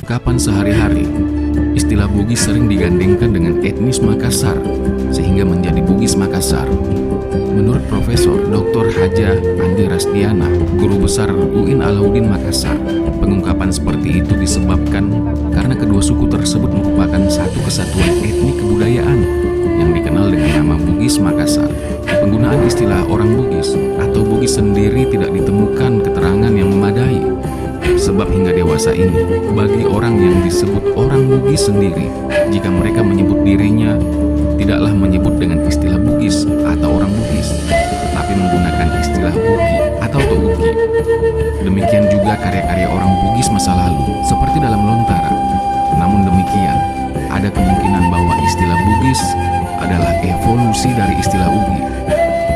Kapan sehari-hari, istilah Bugis sering digandengkan dengan etnis Makassar, sehingga menjadi Bugis Makassar. Menurut Profesor Dr. Haja Andi Rasdiana, Guru Besar UIN Alauddin Makassar, pengungkapan seperti itu disebabkan karena kedua suku tersebut merupakan satu kesatuan etnik kebudayaan yang dikenal dengan nama Bugis Makassar. Penggunaan istilah orang Bugis atau Bugis sendiri tidak ditemukan keterangan yang memadai. Sebab hingga dewasa ini, bagi orang yang disebut orang Bugis sendiri, jika mereka menyebut dirinya, tidaklah menyebut dengan istilah Bugis atau orang Bugis, tetapi menggunakan istilah Ugi atau Tougi. Demikian juga karya-karya orang Bugis masa lalu, seperti dalam Lontara. Namun demikian, ada kemungkinan bahwa istilah Bugis adalah evolusi dari istilah Ugi.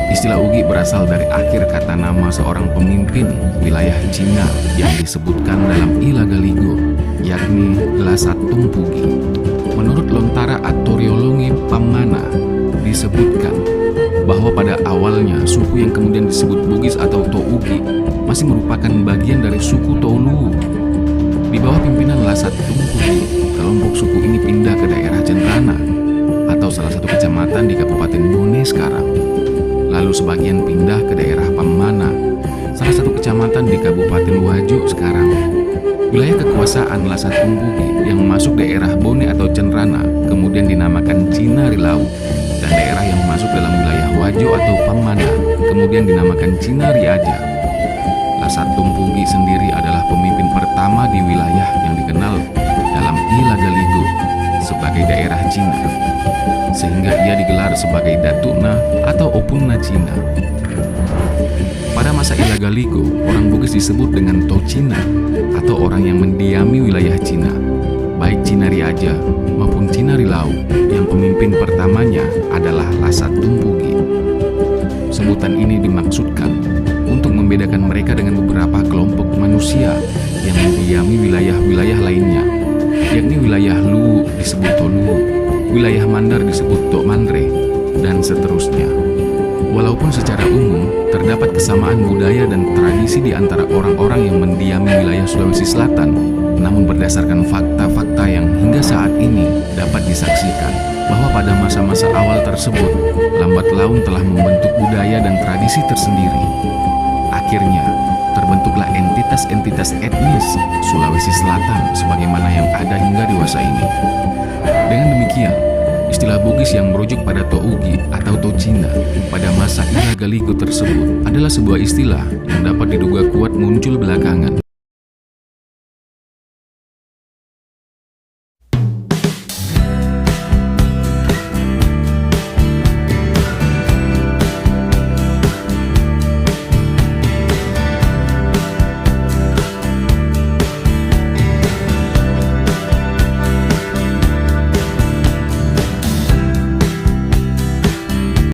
Istilah Ugi berasal dari akhir kata nama seorang pemimpin wilayah Cina yang disebutkan dalam Ilagaligo, yakni Lasattumpugi. Menurut Lontara Atoriolongi Pamana, disebutkan bahwa pada awalnya suku yang kemudian disebut Bugis atau Tougi masih merupakan bagian dari suku Toulu. Di bawah pimpinan Lasattumpugi, kelompok suku ini pindah ke daerah Cenrana atau salah satu kecamatan di Kabupaten Bone sekarang. Lalu sebagian pindah ke daerah Pamana, salah satu kecamatan di Kabupaten Wajo sekarang. Wilayah kekuasaan Lasattumpugi yang masuk daerah Bone atau Cenrana kemudian dinamakan Cinari Lau, dan daerah yang masuk dalam wilayah Wajo atau Pamana kemudian dinamakan Cinari Aja. Lasattumpugi sendiri adalah pemimpin pertama di wilayah yang dikenal dalam Ilagaligo sebagai daerah Cina, sehingga ia digelar sebagai Datuna atau Opunna Cina. Pada masa Ilagaligo, orang Bugis disebut dengan Tocina atau orang yang mendiami wilayah Cina, baik Cinari Aja maupun Cinari Lau, yang pemimpin pertamanya adalah Lasattumpugi. Sebutan ini dimaksudkan untuk membedakan mereka dengan beberapa kelompok manusia yang mendiami wilayah-wilayah lainnya, yakni wilayah Luwu disebut Toluwu, wilayah Mandar disebut Tok Mandre, dan seterusnya. Walaupun secara umum terdapat kesamaan budaya dan tradisi di antara orang-orang yang mendiami wilayah Sulawesi Selatan, namun berdasarkan fakta-fakta yang hingga saat ini dapat disaksikan bahwa pada masa-masa awal tersebut, lambat laun telah membentuk budaya dan tradisi tersendiri. Akhirnya, terbentuklah entitas-entitas etnis Sulawesi Selatan sebagaimana yang ada hingga dewasa ini. Dengan demikian, istilah Bugis yang merujuk pada Tougi atau Tocina pada masa Ilagaligo tersebut adalah sebuah istilah yang dapat diduga kuat muncul belakangan.